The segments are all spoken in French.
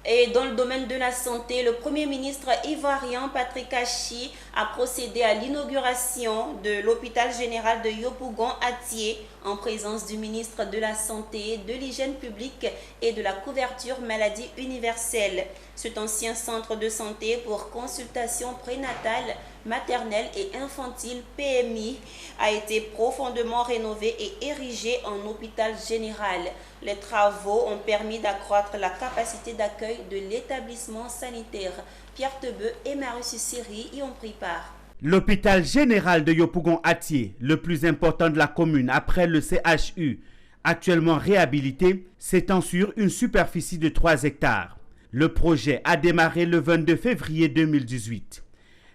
Et dans le domaine de la santé, le Premier ministre ivoirien Patrick Achi a procédé à l'inauguration de l'hôpital général de Yopougon-Atié en présence du ministre de la Santé, de l'Hygiène publique et de la couverture maladie universelle. Cet ancien centre de santé pour consultation prénatale, maternelle et infantile PMI a été profondément rénové et érigé en hôpital général. Les travaux ont permis d'accroître la capacité d'accueil de l'établissement sanitaire. Pierre Tebeu et Marius Siri y ont pris part. L'hôpital général de Yopougon-Atié, le plus important de la commune après le CHU, actuellement réhabilité, s'étend sur une superficie de 3 hectares. Le projet a démarré le 22 février 2018.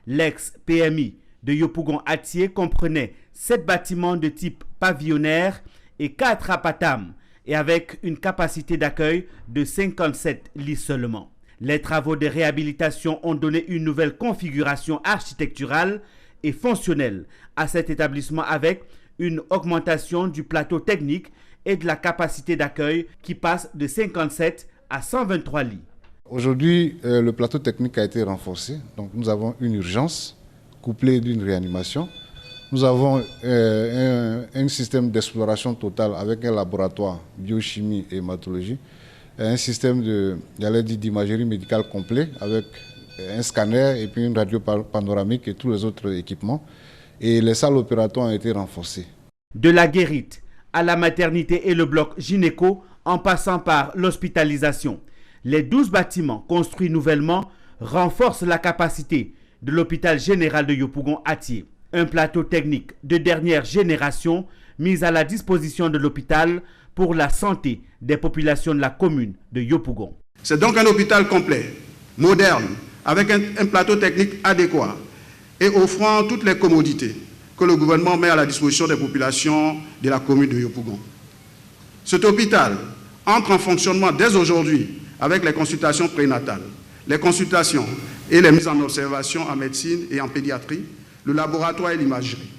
L'ex-PMI de Yopougon-Atié comprenait 7 bâtiments de type pavillonnaire et 4 apatam, et avec une capacité d'accueil de 57 lits seulement. Les travaux de réhabilitation ont donné une nouvelle configuration architecturale et fonctionnelle à cet établissement avec une augmentation du plateau technique et de la capacité d'accueil qui passe de 57 à 123 lits. Aujourd'hui, le plateau technique a été renforcé. Donc nous avons une urgence couplée d'une réanimation. Nous avons un système d'exploration totale avec un laboratoire biochimie et hématologie, un système d'imagerie médicale complet avec un scanner et puis une radio panoramique et tous les autres équipements. Et les salles opératoires ont été renforcées. De la guérite à la maternité et le bloc gynéco en passant par l'hospitalisation. Les 12 bâtiments construits nouvellement renforcent la capacité de l'hôpital général de Yopougon-Atié. Un plateau technique de dernière génération mis à la disposition de l'hôpital pour la santé des populations de la commune de Yopougon. C'est donc un hôpital complet, moderne, avec un plateau technique adéquat et offrant toutes les commodités que le gouvernement met à la disposition des populations de la commune de Yopougon. Cet hôpital entre en fonctionnement dès aujourd'hui avec les consultations prénatales, les consultations et les mises en observation en médecine et en pédiatrie, le laboratoire et l'imagerie.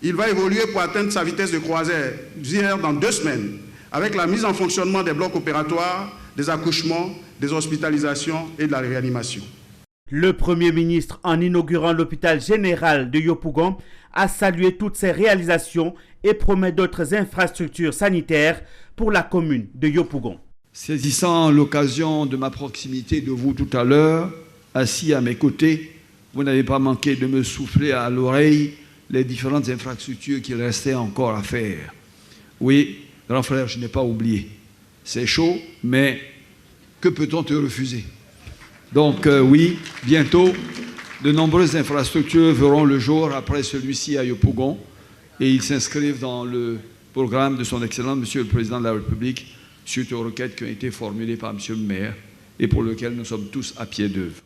Il va évoluer pour atteindre sa vitesse de croisière dans 2 semaines avec la mise en fonctionnement des blocs opératoires, des accouchements, des hospitalisations et de la réanimation. Le Premier ministre, en inaugurant l'hôpital général de Yopougon, a salué toutes ces réalisations et promet d'autres infrastructures sanitaires pour la commune de Yopougon. Saisissant l'occasion de ma proximité de vous tout à l'heure, assis à mes côtés, vous n'avez pas manqué de me souffler à l'oreille les différentes infrastructures qu'il restait encore à faire. Oui, grand frère, je n'ai pas oublié. C'est chaud, mais que peut-on te refuser? Donc oui, bientôt, de nombreuses infrastructures verront le jour après celui-ci à Yopougon et ils s'inscrivent dans le programme de son Excellence, Monsieur le Président de la République, suite aux requêtes qui ont été formulées par Monsieur le maire et pour lesquelles nous sommes tous à pied d'œuvre.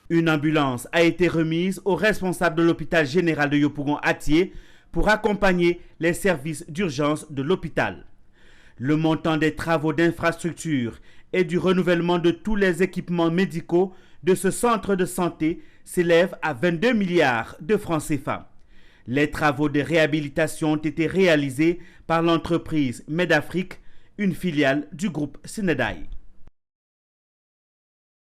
Une ambulance a été remise au responsable de l'hôpital général de Yopougon-Atié pour accompagner les services d'urgence de l'hôpital. Le montant des travaux d'infrastructure et du renouvellement de tous les équipements médicaux de ce centre de santé s'élève à 22 milliards de francs CFA. Les travaux de réhabilitation ont été réalisés par l'entreprise Medafrique, une filiale du groupe Sénédaï.